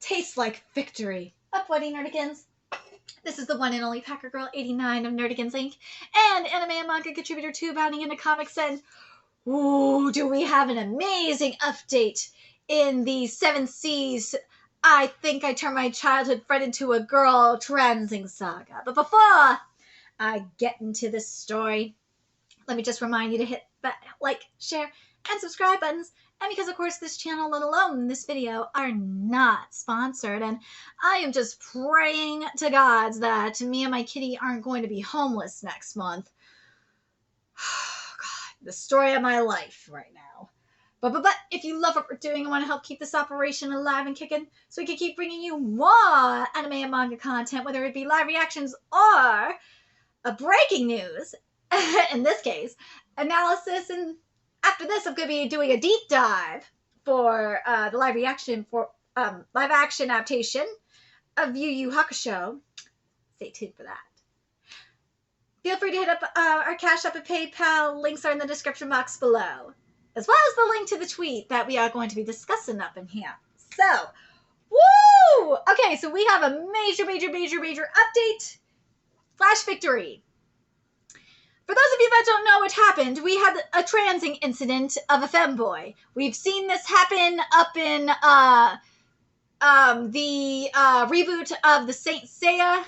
tastes like victory. Up, Buddy Nerdigans. This is the one and only Packer Girl 89 of Nerdigans Inc. and anime and manga contributor to Bounding into Comics. And ooh, do we have an amazing update in the 7 Seas I Think I Turned My Childhood Friend into a Girl transing saga. But before I get into this story, let me just remind you to hit that like, share, and subscribe buttons. And because, of course, this channel, let alone this video, are not sponsored. And I am just praying to gods that me and my kitty aren't going to be homeless next month. God, the story of my life right now. But if you love what we're doing and want to help keep this operation alive and kicking so we can keep bringing you more anime and manga content, whether it be live reactions or a breaking news, in this case, analysis, and after this, I'm going to be doing a deep dive for the live action adaptation of Yu Yu Hakusho. Stay tuned for that. Feel free to hit up our Cash App and PayPal. Links are in the description box below, as well as the link to the tweet that we are going to be discussing up in here. So, woo! Okay, so we have a major update. Flash victory. For those of you that don't know what happened, we had a transing incident of a femboy. We've seen this happen up in the reboot of the Saint Seiya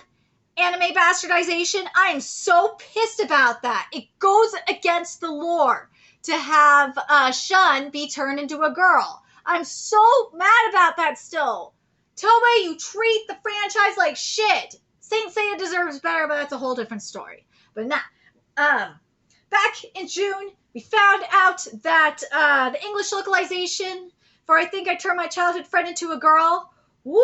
anime bastardization. I am so pissed about that. It goes against the lore to have Shun be turned into a girl. I'm so mad about that still. Toei, you treat the franchise like shit. Saint Seiya deserves better, but that's a whole different story. But nah. Back in June, we found out that the English localization for I Think I Turned My Childhood Friend into a Girl, woo!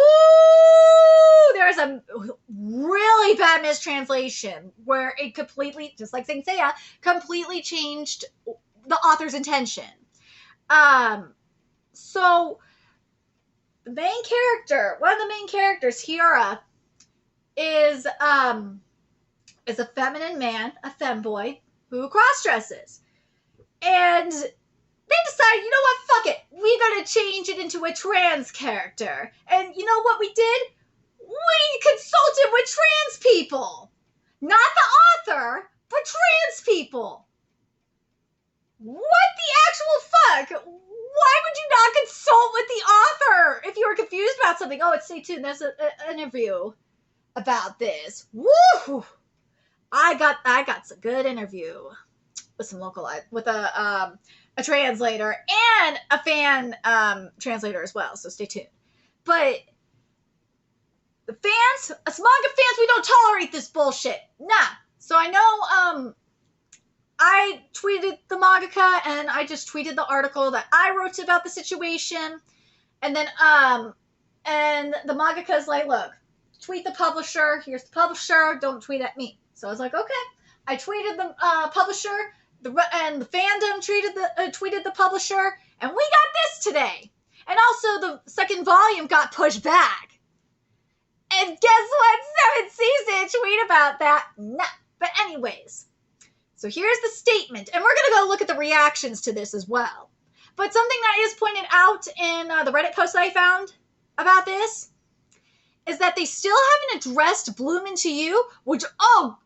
There was a really bad mistranslation where it completely, just like Saint Seiya, completely changed the author's intention. So the main character, one of the main characters, Hiora, is a feminine man, a femboy, who cross-dresses. And they decided, you know what, fuck it. We're going to change it into a trans character. And you know what we did? We consulted with trans people. Not the author, but trans people. What the actual fuck? Why would you not consult with the author if you were confused about something? Oh, stay tuned. There's an interview about this. Woo! I got some good interview with some with a translator and a fan translator as well. So stay tuned. But the fans, us manga fans, we don't tolerate this bullshit. Nah. So I know I tweeted the mangaka and I just tweeted the article that I wrote about the situation, and then and the mangaka's like, look, tweet the publisher. Here's the publisher. Don't tweet at me. So I was like, okay. I tweeted the publisher, and the fandom tweeted the publisher, and we got this today. And also, the second volume got pushed back. And guess what? 7 Seas didn't tweet about that. Nah. But anyways, so here's the statement, and we're gonna go look at the reactions to this as well. But something that is pointed out in the Reddit post that I found about this is that they still haven't addressed Bloom Into You, which, oh,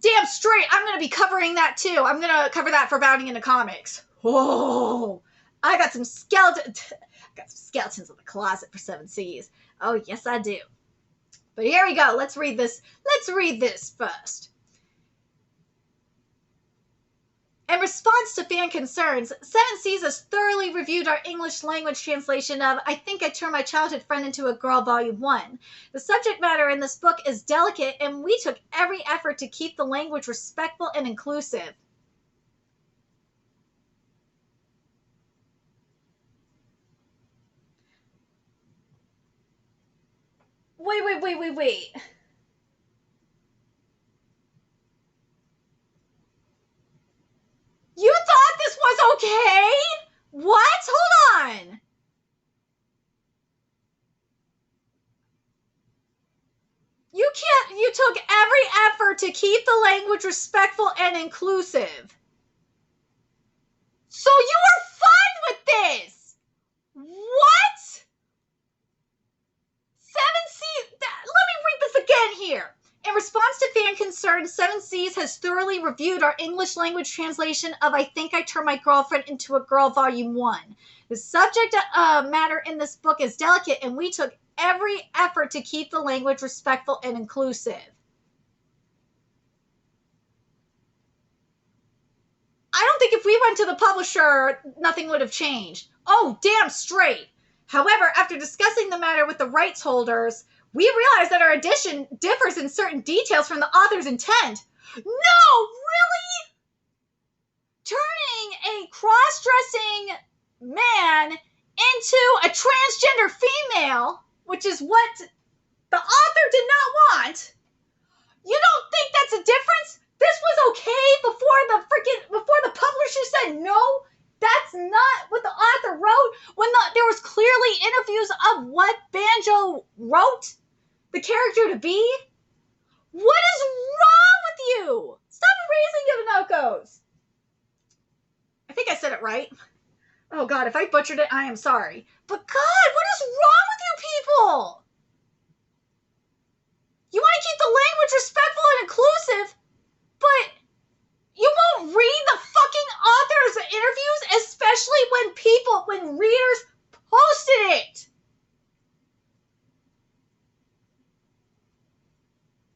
damn straight, I'm going to be covering that too. I'm going to cover that for Bounding into Comics. Oh, I got some skeletons in the closet for 7 Seas. Oh, yes, I do. But here we go. Let's read this. Let's read this first. In response to fan concerns, 7 Seas has thoroughly reviewed our English language translation of I Think I Turned My Childhood Friend into a Girl Volume 1. The subject matter in this book is delicate, and we took every effort to keep the language respectful and inclusive. Wait. You thought this was okay? What? Hold on. You took every effort to keep the language respectful and inclusive. So you were fine with this? What? In response to fan concerns, Seven Seas has thoroughly reviewed our English language translation of I Think I Turned My Girlfriend Into a Girl Volume 1. The subject matter in this book is delicate, and we took every effort to keep the language respectful and inclusive. I don't think if we went to the publisher, nothing would have changed. Oh, damn straight. However, after discussing the matter with the rights holders, we realized that our edition differs in certain details from the author's intent. No, really? Turning a cross-dressing man into a transgender female, which is what the author did not want. You don't think that's a difference? This was okay before the publisher said no? That's not what the author wrote when there was clearly interviews of what Banjo wrote the character to be? What is wrong with you? Stop erasing Yokonokos. I think I said it right. Oh God, if I butchered it, I am sorry. But God, what is wrong with you people? You want to keep the language respectful and inclusive, but you won't read the fucking author's interviews, especially when readers posted it.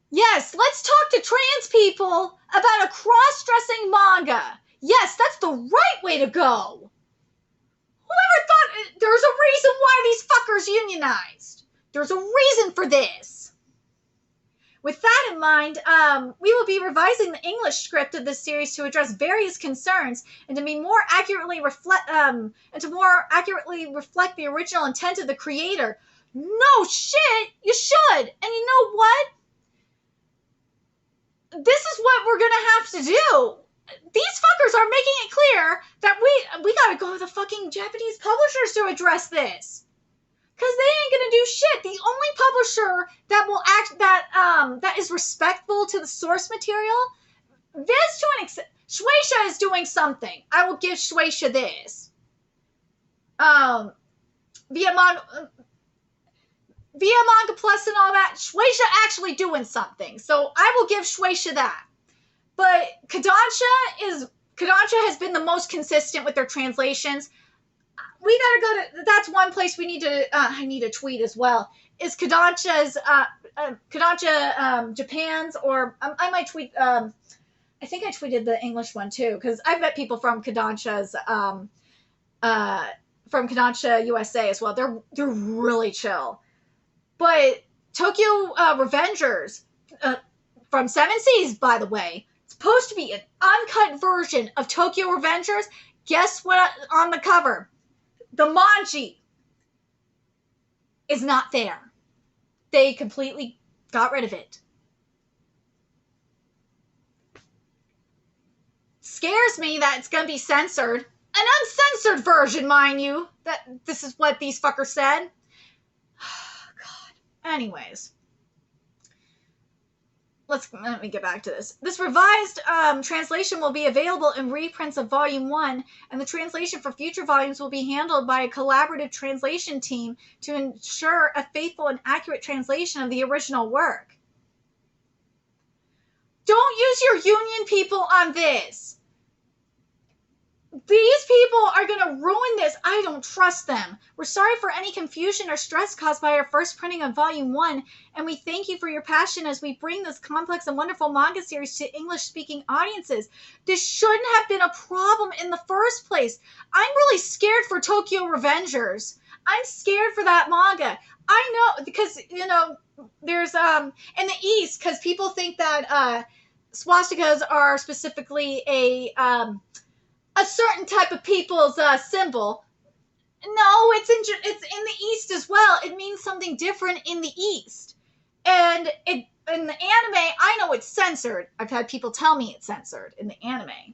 Yes, let's talk to trans people about a cross-dressing manga. Yes, that's the right way to go. Whoever thought there's a reason why these fuckers unionized? There's a reason for this. With that in mind, we will be revising the English script of this series to address various concerns and to more accurately reflect the original intent of the creator. No shit, you should. And you know what? This is what we're gonna have to do. These fuckers are making it clear that we gotta go to the fucking Japanese publishers to address this. Cause they ain't gonna do shit. The only publisher that will that is respectful to the source material, Shueisha is doing something. I will give Shueisha this. Via Manga Plus and all that, Shueisha actually doing something. So I will give Shueisha that. But Kodansha has been the most consistent with their translations. We gotta go to, that's one place we need to, I need a tweet as well, is Kodansha's, Japan's, or I might tweet, I think I tweeted the English one too, because I've met people from Kodansha's, from Kodansha USA as well. They're really chill. But Tokyo Revengers, from Seven Seas, by the way, it's supposed to be an uncut version of Tokyo Revengers. Guess what on the cover? The manji is not there. They completely got rid of it. Scares me that it's going to be censored. An uncensored version, mind you. That this is what these fuckers said. God. Anyways. Let me get back to this. This revised translation will be available in reprints of Volume 1, and the translation for future volumes will be handled by a collaborative translation team to ensure a faithful and accurate translation of the original work. Don't use your union people on this. These people are going to ruin this. I don't trust them. We're sorry for any confusion or stress caused by our first printing of Volume 1, and we thank you for your passion as we bring this complex and wonderful manga series to English-speaking audiences. This shouldn't have been a problem in the first place. I'm really scared for Tokyo Revengers. I'm scared for that manga. I know, because, you know, there's, in the East, because people think that swastikas are specifically a certain type of people's symbol. No, it's in the East as well. It means something different in the East. And in the anime, I know it's censored. I've had people tell me it's censored in the anime.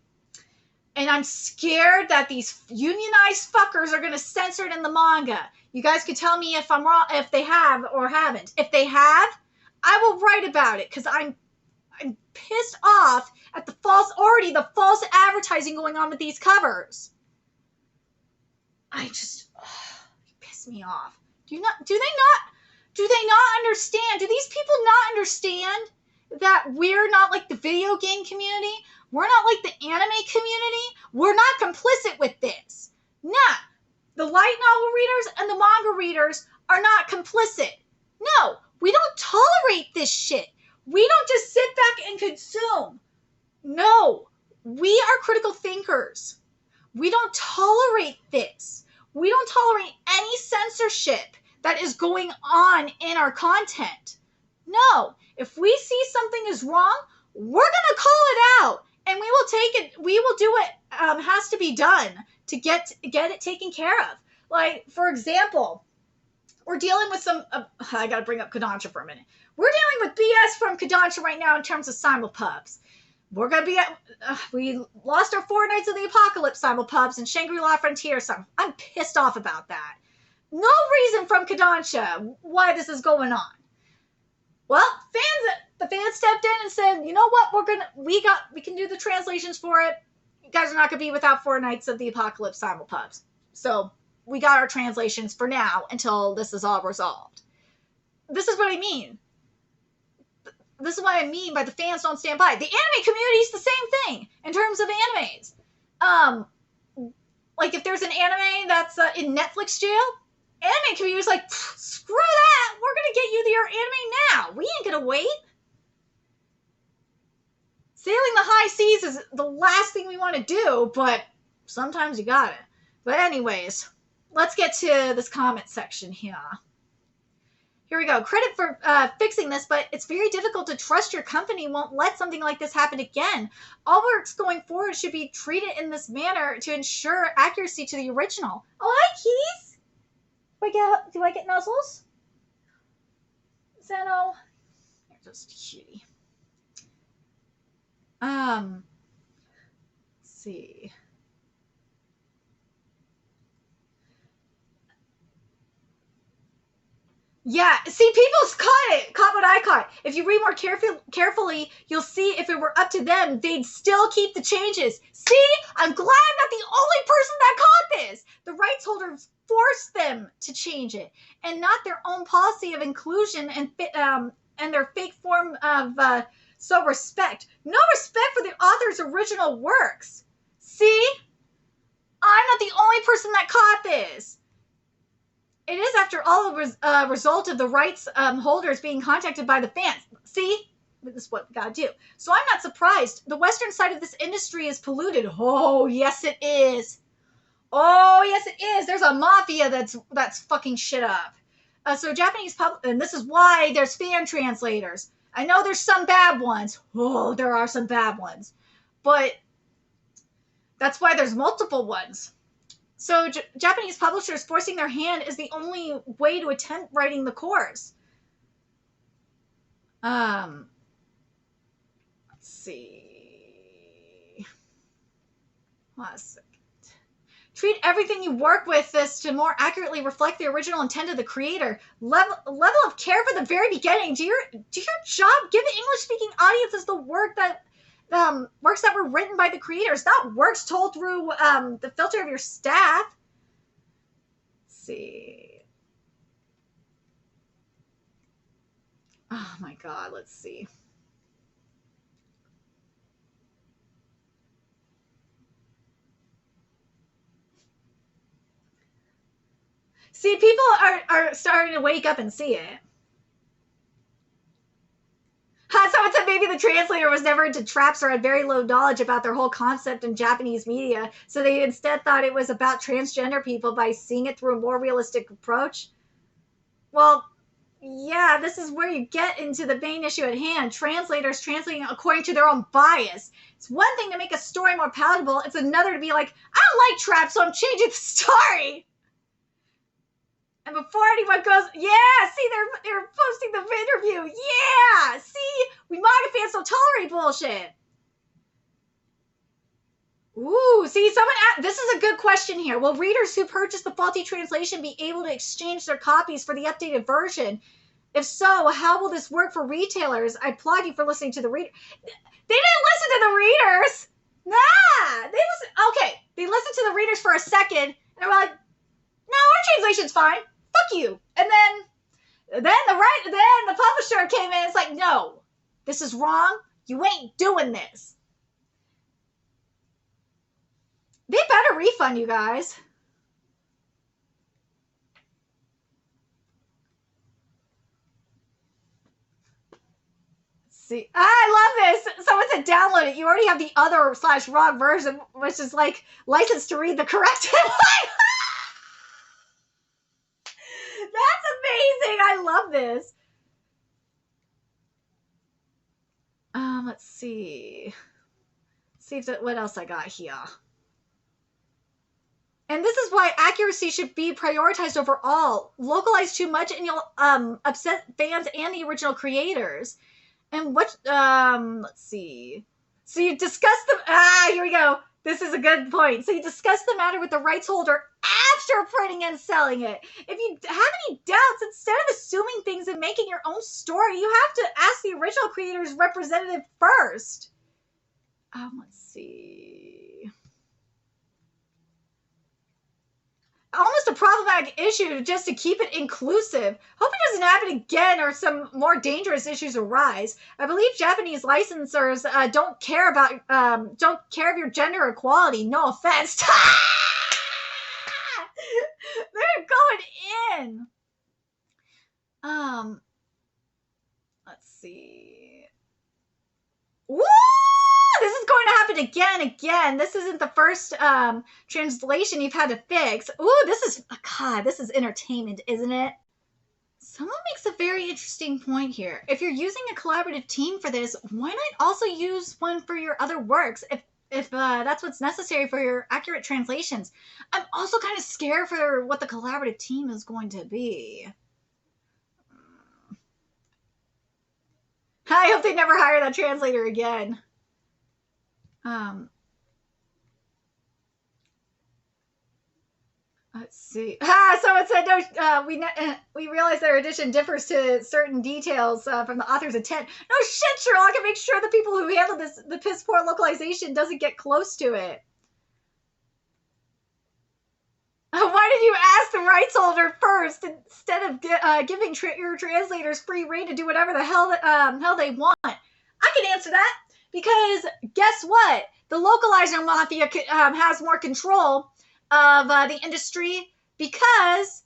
And I'm scared that these unionized fuckers are going to censor it in the manga. You guys can tell me if I'm wrong, if they have or haven't. If they have, I will write about it because I'm pissed off at the false advertising going on with these covers. You piss me off. Do they not understand? Do these people not understand that we're not like the video game community. We're not like the anime community. We're not complicit with this. Nah. The light novel readers and the manga readers are not complicit. No, we don't tolerate this shit. We don't just sit back and consume. No, we are critical thinkers. We don't tolerate this. We don't tolerate any censorship that is going on in our content. No, if we see something is wrong, we're going to call it out, and we will take it. We will do what has to be done to get it taken care of. Like, for example, we're dealing with some, I got to bring up Kodansha for a minute. We're dealing with BS from Kodansha right now in terms of simulpubs. We're going to be at, we lost our 4 Nights of the Apocalypse simulpubs and Shangri-La Frontier I'm pissed off about that. No reason from Kodansha why this is going on. Well, the fans stepped in and said, you know what, we can do the translations for it. You guys are not going to be without 4 Nights of the Apocalypse simulpubs. So we got our translations for now until this is all resolved. This is what I mean. This is what I mean by the fans don't stand by. The anime community is the same thing in terms of animes. Like if there's an anime that's in Netflix jail, anime community is like, screw that. We're going to get you your anime now. We ain't going to wait. Sailing the high seas is the last thing we want to do, but sometimes you got it. But anyways, let's get to this comment section here. Here we go. Credit for fixing this, but it's very difficult to trust your company won't let something like this happen again. All works going forward should be treated in this manner to ensure accuracy to the original. Oh, hi, kitties. Do I get nuzzles? Zeno. You're just cutie. Let's see. Yeah, see, people's caught what I caught. If you read more carefully, you'll see if it were up to them, they'd still keep the changes. See, I'm glad I'm not the only person that caught this. The rights holders forced them to change it, and not their own policy of inclusion and their fake form of respect. No respect for the author's original works. See, I'm not the only person that caught this. It is, after all, a result of the rights holders being contacted by the fans. See? This is what we gotta do. So I'm not surprised. The Western side of this industry is polluted. Oh, yes it is. Oh, yes it is. There's a mafia that's fucking shit up. So Japanese and this is why there's fan translators. I know there's some bad ones. Oh, there are some bad ones. But that's why there's multiple ones. So Japanese publishers forcing their hand is the only way to attempt writing the course. Let's see. Hold on a second. Treat everything you work with this to more accurately reflect the original intent of the creator. Level of care from the very beginning. Do your job. Give the English-speaking audiences the work that works that were written by the creators, not works told through the filter of your staff. Let's see. Oh my God, let's see. See, people are starting to wake up and see it. Someone said maybe the translator was never into traps or had very low knowledge about their whole concept in Japanese media, so they instead thought it was about transgender people by seeing it through a more realistic approach. Well, yeah, this is where you get into the main issue at hand. Translators translating according to their own bias. It's one thing to make a story more palatable. It's another to be like, I don't like traps, so I'm changing the story. And before anyone goes, yeah, see, they're posting the interview. Yeah, see, we manga fans don't tolerate bullshit. Ooh, see, this is a good question here. Will readers who purchase the faulty translation be able to exchange their copies for the updated version? If so, how will this work for retailers? I applaud you for listening to the reader. They didn't listen to the readers. Nah, they listened to the readers for a second, and they were like, no, our translation's fine. Fuck you. And then the publisher came in and it's like, no, This is wrong. You ain't doing this. They better refund you guys. See, I love this. Someone said download it. You already have the other / wrong version, which is like licensed to read the corrected one. That's amazing. I love this. Let's see. See what else I got here. And this is why accuracy should be prioritized over all. Localize too much and you'll upset fans and the original creators. And what, let's see. So you discuss here we go. This is a good point. So you discuss the matter with the rights holder after printing and selling it. If you have any doubts, instead of assuming things and making your own story, you have to ask the original creator's representative first. Let's see. Almost a problematic issue just to keep it inclusive. Hope it doesn't happen again or some more dangerous issues arise. I believe Japanese licensors don't care of your gender equality. No offense. They're going in. Let's see. Woo! This is going to happen again. This isn't the first translation you've had to fix. Ooh, this is entertainment, isn't it? Someone makes a very interesting point here. If you're using a collaborative team for this, why not also use one for your other works if that's what's necessary for your accurate translations? I'm also kind of scared for what the collaborative team is going to be. I hope they never hire that translator again. Let's see. Someone said no. We realize their edition differs to certain details from the author's intent. No shit, Sherlock. And make sure the people who handle the piss poor localization doesn't get close to it. Why did you ask the rights holder first instead of giving your translators free rein to do whatever the hell they want? I can answer that because guess what? The localizer mafia has more control of the industry because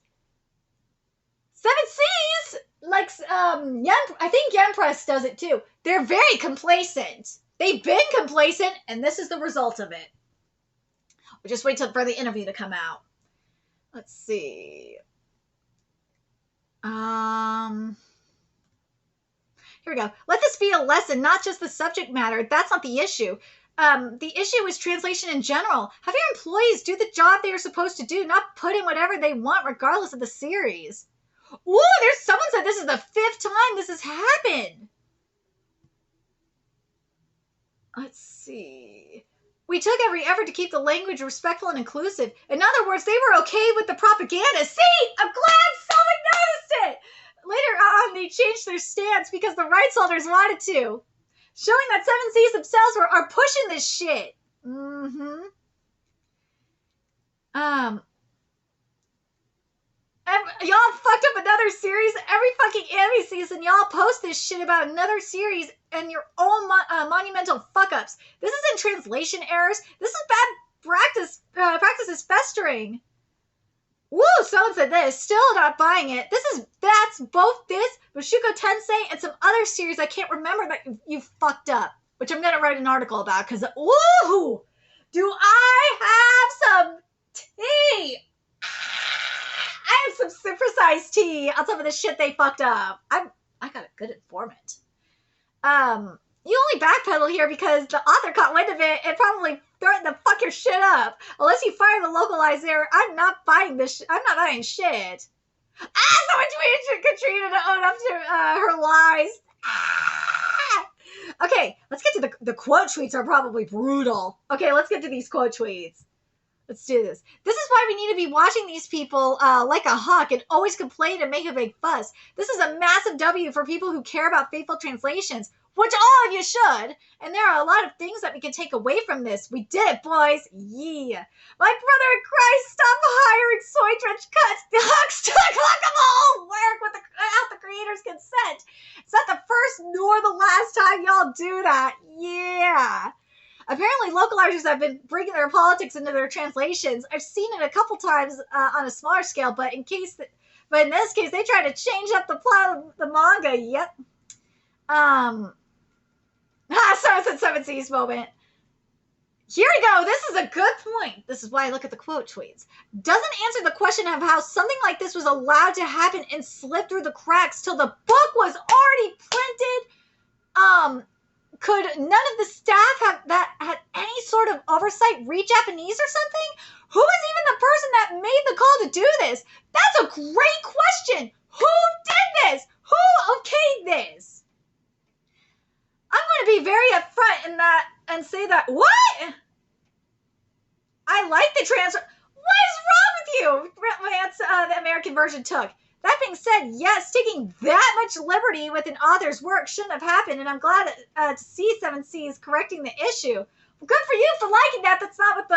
Seven Seas, like I think Yen Press does it too. They're very complacent. They've been complacent, and this is the result of it. We'll just wait for the interview to come out. Let's see. Here we go. Let this be a lesson, not just the subject matter. That's not the issue. The issue is translation in general. Have your employees do the job they are supposed to do, not put in whatever they want regardless of the series. Ooh, someone said this is the 5th time this has happened. Let's see. We took every effort to keep the language respectful and inclusive. In other words, they were okay with the propaganda. See? I'm glad someone noticed it. Later on, they changed their stance because the rights holders wanted to. Showing that Seven Seas themselves are pushing this shit. Y'all fucked up another series. Every fucking anime season, y'all post this shit about another series and your own monumental fuck-ups. This isn't translation errors. This is bad practice. Practice is festering. Woo! Someone said this. Still not buying it. That's both this, Mushoku Tensei, and some other series I can't remember that you fucked up. Which I'm gonna write an article about because woohoo! Do I have some tea? I have some supersized tea on some of the shit they fucked up. I got a good informant. You only backpedal here because the author caught wind of it and probably threatened to fuck your shit up. Unless you fire the localizer, I'm not buying this. I'm not buying shit. Someone tweeted Katrina to own up to her lies. Okay, let's get to the quote tweets are probably brutal. Okay, let's get to these quote tweets. Let's do this. This is why we need to be watching these people like a hawk and always complain and make a big fuss. This is a massive W for people who care about faithful translations, which all of you should. And there are a lot of things that we can take away from this. We did it, boys. Yeah. My brother in Christ, stop hiring soy drench cuts. The hooks to the clockable work without the creator's consent. not the first nor the last time y'all do that. Yeah. Apparently, localizers have been bringing their politics into their translations. I've seen it a couple times on a smaller scale, but in this case, they try to change up the plot of the manga. Yep. Someone said 7 Seas moment. Here we go. This is a good point. This is why I look at the quote tweets. Doesn't answer the question of how something like this was allowed to happen and slip through the cracks till the book was already printed. Could none of the staff had any sort of oversight read Japanese or something? Who was even the person that made the call to do this? That's a great question. Who did this? Who okayed this? I'm going to be very upfront in that and say that, what? I like the transfer. What is wrong with you? Romance, the American version took. That being said, yes, taking that much liberty with an author's work shouldn't have happened, and I'm glad to see 7 Seas correcting the issue. Well, good for you for liking that. That's not what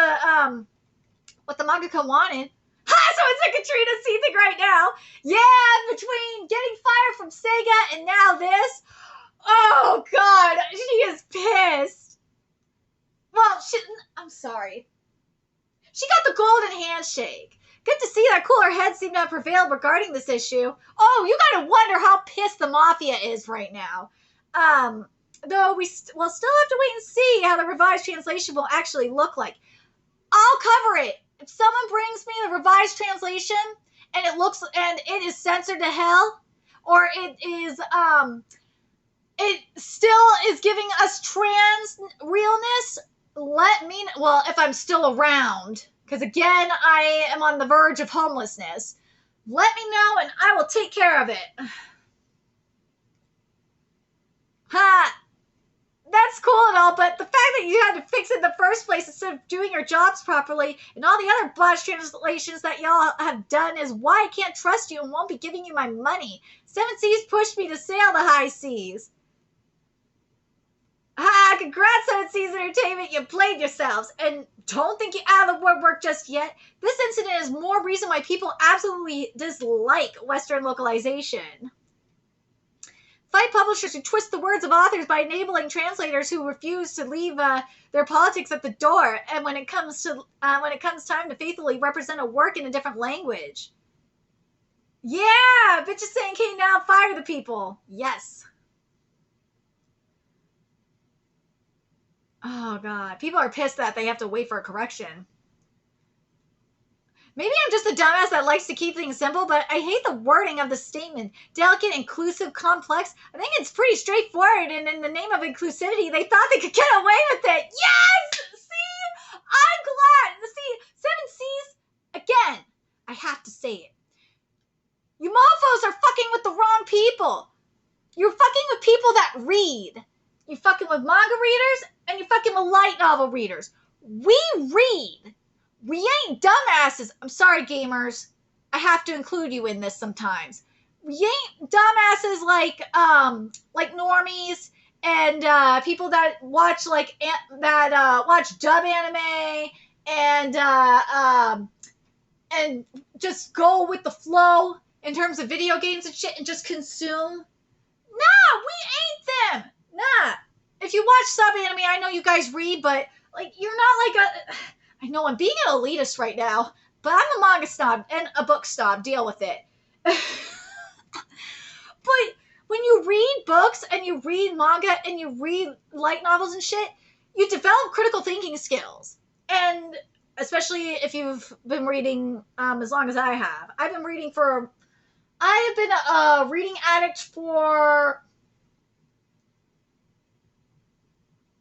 the mangaka wanted. Ha! So it's a Katrina C thing right now. Yeah, between getting fired from Sega and now this. Oh, God, she is pissed. Well, I'm sorry. She got the golden handshake. Good to see that cooler heads seem to have prevailed regarding this issue. Oh, you gotta wonder how pissed the Mafia is right now. Though we'll still have to wait and see how the revised translation will actually look like. I'll cover it. If someone brings me the revised translation and it is censored to hell, or it still is giving us trans realness, let me know. Well, if I'm still around, because again, I am on the verge of homelessness, let me know and I will take care of it. Ha! That's cool and all, but the fact that you had to fix it in the first place instead of doing your jobs properly and all the other botched translations that y'all have done is why I can't trust you and won't be giving you my money. 7 Seas pushed me to sail the high seas. Ah, congrats, 7 Seas Entertainment, you played yourselves. And don't think you're out of the woodwork just yet. This incident is more reason why people absolutely dislike Western localization. Fight publishers who twist the words of authors by enabling translators who refuse to leave their politics at the door. And when it comes time to faithfully represent a work in a different language. Yeah, bitches saying, "Okay, now fire the people." Yes. Oh, God. People are pissed that they have to wait for a correction. Maybe I'm just a dumbass that likes to keep things simple, but I hate the wording of the statement. Delicate, inclusive, complex. I think it's pretty straightforward, and in the name of inclusivity, they thought they could get away with it. Yes! See? I'm glad. See, 7 Seas, again, I have to say it. You mofos are fucking with the wrong people. You're fucking with people that read. You're fucking with manga readers, and you're fucking with light novel readers. We read. We ain't dumbasses. I'm sorry, gamers. I have to include you in this sometimes. We ain't dumbasses like normies and people that watch watch dub anime and just go with the flow in terms of video games and shit and just consume. Nah, we ain't them. Nah. If you watch sub anime, I know you guys read, but like you're not like a. I know I'm being an elitist right now, but I'm a manga snob and a book snob. Deal with it. But when you read books and you read manga and you read light novels and shit, you develop critical thinking skills. And especially if you've been reading as long as I have. I have been a reading addict for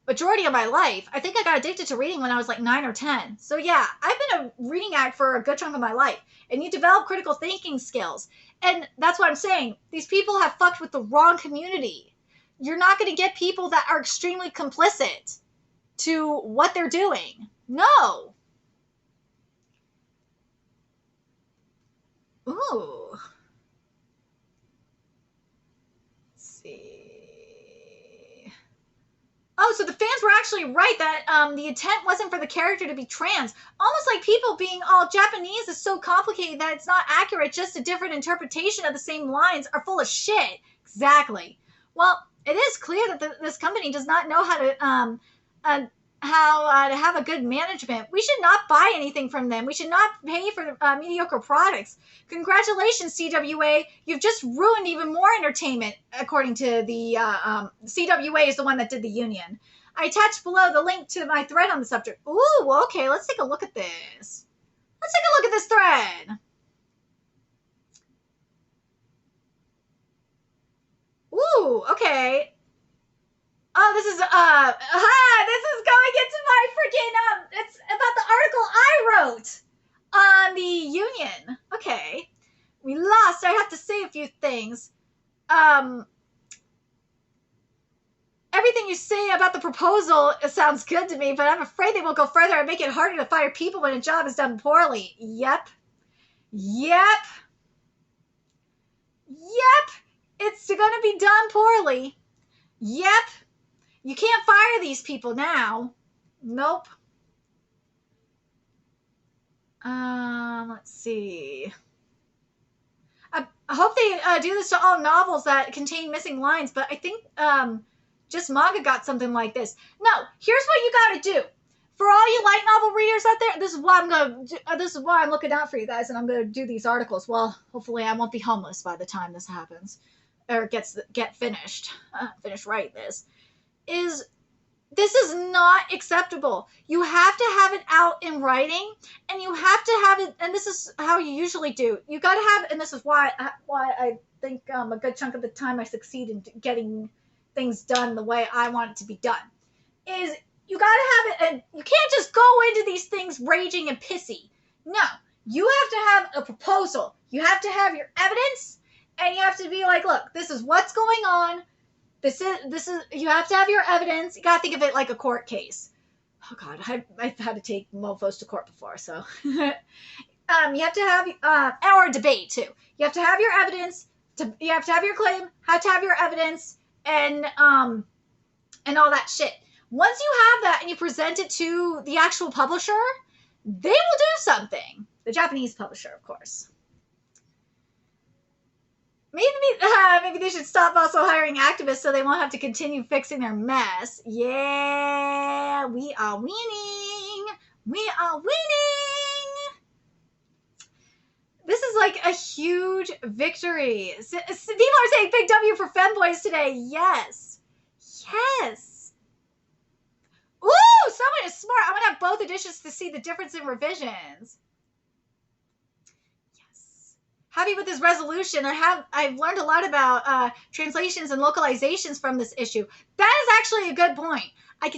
majority of my life. I think I got addicted to reading when I was like 9 or 10. So yeah, I've been a reading addict for a good chunk of my life. And you develop critical thinking skills. And that's what I'm saying. These people have fucked with the wrong community. You're not going to get people that are extremely complicit to what they're doing. No. Ooh. Let's see. Oh, so the fans were actually right that the intent wasn't for the character to be trans. Almost like people being all Japanese is so complicated that it's not accurate, just a different interpretation of the same lines are full of shit. Exactly. Well, it is clear that this company does not know how to to have a good management. We should not buy anything from them. We should not pay for mediocre products. Congratulations, CWA. You've just ruined even more entertainment, according to the CWA is the one that did the union. I attached below the link to my thread on the subject. Ooh, okay, let's take a look at this. Let's take a look at this thread. Ooh, okay. Oh, this is going into my freaking it's about the article I wrote on the union. Okay. We lost. I have to say a few things. Everything you say about the proposal sounds good to me, but I'm afraid they will go further and make it harder to fire people when a job is done poorly. Yep. It's gonna be done poorly. Yep. You can't fire these people now. Nope. Let's see. I hope they do this to all novels that contain missing lines, but I think just Manga got something like this. No, here's what you gotta do. For all you light novel readers out there, this is why I'm looking out for you guys, and I'm gonna do these articles. Well, hopefully I won't be homeless by the time this happens, or get finished. Finish writing this. This is not acceptable. You have to have it out in writing, and you have to have it, and this is how you usually do. You got to have, and this is why I think a good chunk of the time I succeed in getting things done the way I want it to be done, is you got to have it, and you can't just go into these things raging and pissy. No, you have to have a proposal. You have to have your evidence, and you have to be like, look, this is what's going on. This is you have to have your evidence. You gotta think of it like a court case. Oh God, I've had to take mofos to court before, so you have to have or a debate too. You have to have your evidence. You have to have your claim. Have to have your evidence and all that shit. Once you have that and you present it to the actual publisher, they will do something. The Japanese publisher, of course. Maybe they should stop also hiring activists so they won't have to continue fixing their mess. Yeah, we are winning. We are winning. This is like a huge victory. People are saying big W for femboys today. Yes. Ooh, someone is smart. I'm going to have both editions to see the difference in revisions. Happy with this resolution. I've learned a lot about translations and localizations from this issue. That is actually a good point. I'm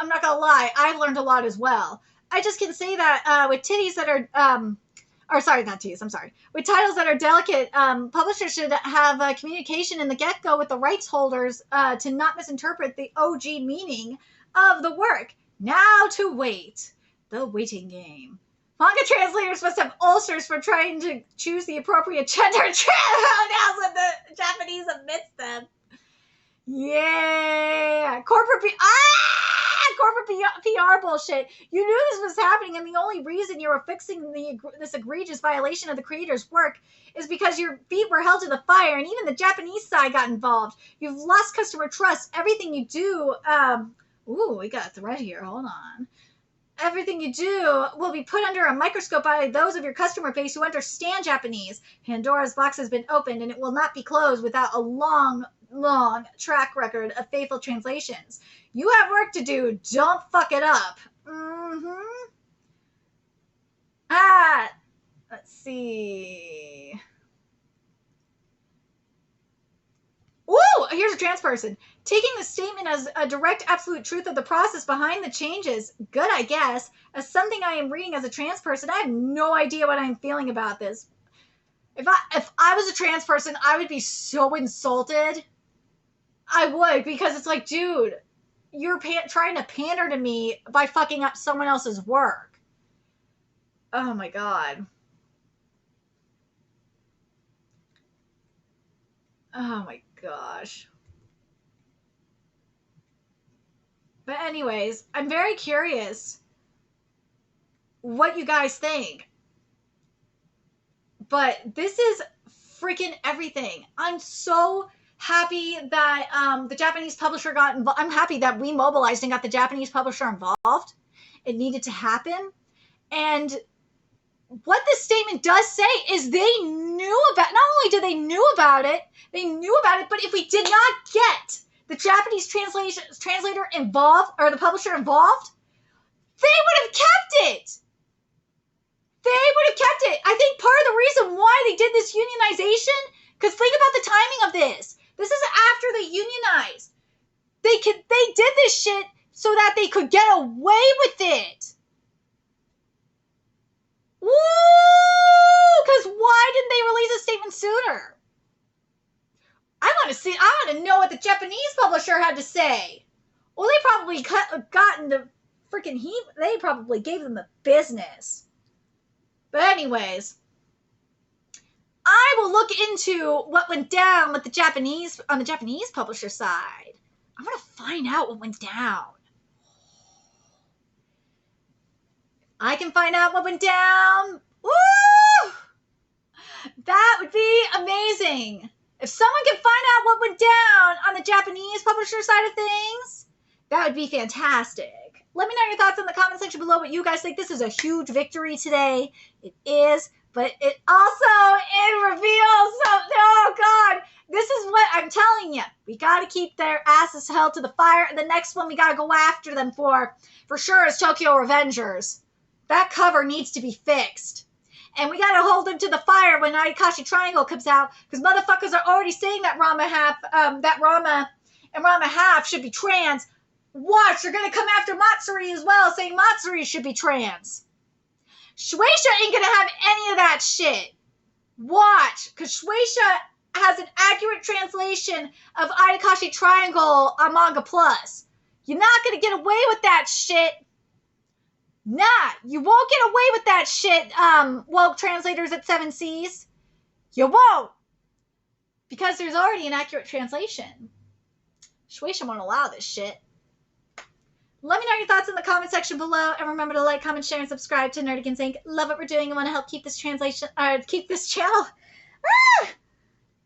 not gonna lie, I've learned a lot as well. I just can say that with titties that are not titties, I'm sorry. With titles that are delicate, publishers should have communication in the get-go with the rights holders to not misinterpret the OG meaning of the work. Now to wait. The waiting game. Manga translators must have ulcers for trying to choose the appropriate gender pronouns when the Japanese omits them. Yeah. Corporate PR bullshit. You knew this was happening, and the only reason you were fixing this egregious violation of the creator's work is because your feet were held to the fire, and even the Japanese side got involved. You've lost customer trust. Everything you do... Ooh, we got a thread here. Hold on. Everything you do will be put under a microscope by those of your customer base who understand Japanese. Pandora's box has been opened, and it will not be closed without a long track record of faithful translations. You have work to do. Don't fuck it up. Let's see. Ooh, here's a trans person. Taking the statement as a direct absolute truth of the process behind the changes, good, I guess. As something I am reading as a trans person, I have no idea what I'm feeling about this. If I was a trans person, I would be so insulted. I would, because it's like, dude, you're trying to pander to me by fucking up someone else's work. Oh my God. Oh my gosh. But anyways, I'm very curious what you guys think. But this is freaking everything. I'm so happy that the Japanese publisher got involved. I'm happy that we mobilized and got the Japanese publisher involved. It needed to happen. And what this statement does say is they knew about, not only did they knew about it, but if we did not get the Japanese translator involved, or the publisher involved, they would have kept it. I think part of the reason why they did this unionization, because think about the timing of this. This is after they unionized. They did this shit so that they could get away with it. Woo! Because why didn't they release a statement sooner? I want to know what the Japanese publisher had to say. Well, they probably got into freaking heat. They probably gave them the business. But anyways, I will look into what went down with the Japanese on the Japanese publisher side. I want to find out what went down. I can find out what went down. Woo! That would be amazing. If someone can find out what went down on the Japanese publisher side of things, that would be fantastic. Let me know your thoughts in the comment section below what you guys think. This is a huge victory today. It is, but it reveals something. Oh, God. This is what I'm telling you. We got to keep their asses held to the fire. And the next one we got to go after them for sure, is Tokyo Revengers. That cover needs to be fixed. And we got to hold them to the fire when Ayakashi Triangle comes out, because motherfuckers are already saying that Rama and Rama half should be trans. Watch, they're going to come after Matsuri as well, saying Matsuri should be trans. Shueisha ain't going to have any of that shit. Watch, because Shueisha has an accurate translation of Ayakashi Triangle on Manga Plus. You're not going to get away with that shit. Nah, you won't get away with that shit, woke translators at 7 Seas. You won't. Because there's already an accurate translation. Shueisha won't allow this shit. Let me know your thoughts in the comment section below, and remember to like, comment, share, and subscribe to Nerdigans Inc. Love what we're doing and want to help keep this channel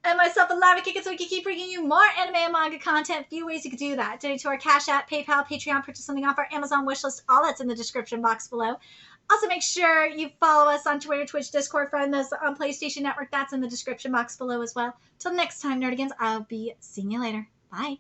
and myself alive and kicking so we can keep bringing you more anime and manga content. Few ways you can do that. Donate to our Cash App, PayPal, Patreon, purchase something off our Amazon wishlist. All that's in the description box below. Also, make sure you follow us on Twitter, Twitch, Discord, find us on PlayStation Network. That's in the description box below as well. Till next time, Nerdigans, I'll be seeing you later. Bye.